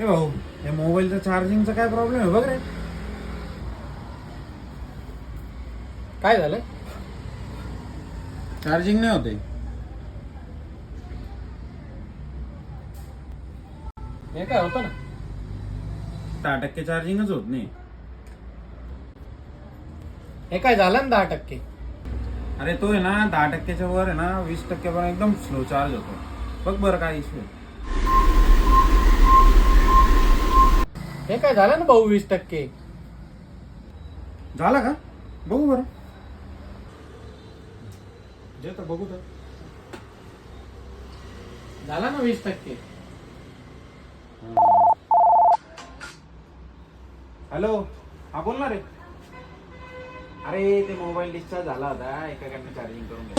ए भाऊ, हे मोबाईलचं चार्जिंगचा काय प्रॉब्लेम आहे बघ रे. काय झालं? चार्जिंग नाही होते. हे काय होतं ना? 10% चार्जिंगच होत नाही. हे काय झालं ना 10%? अरे तो आहे ना 10%च्या वर आहे ना 20% पण एकदम स्लो चार्ज होतो. बघ बरं काय इश्यू. हे काय झालं ना भाऊ 20%? झाला का बघू बरं. जे तर बघू तर. झाला ना 20%. हॅलो, हा बोल ना रे. अरे ते मोबाईल डिस्चार्ज झाला होता, एकाकडनं चार्जिंग करून घ्या.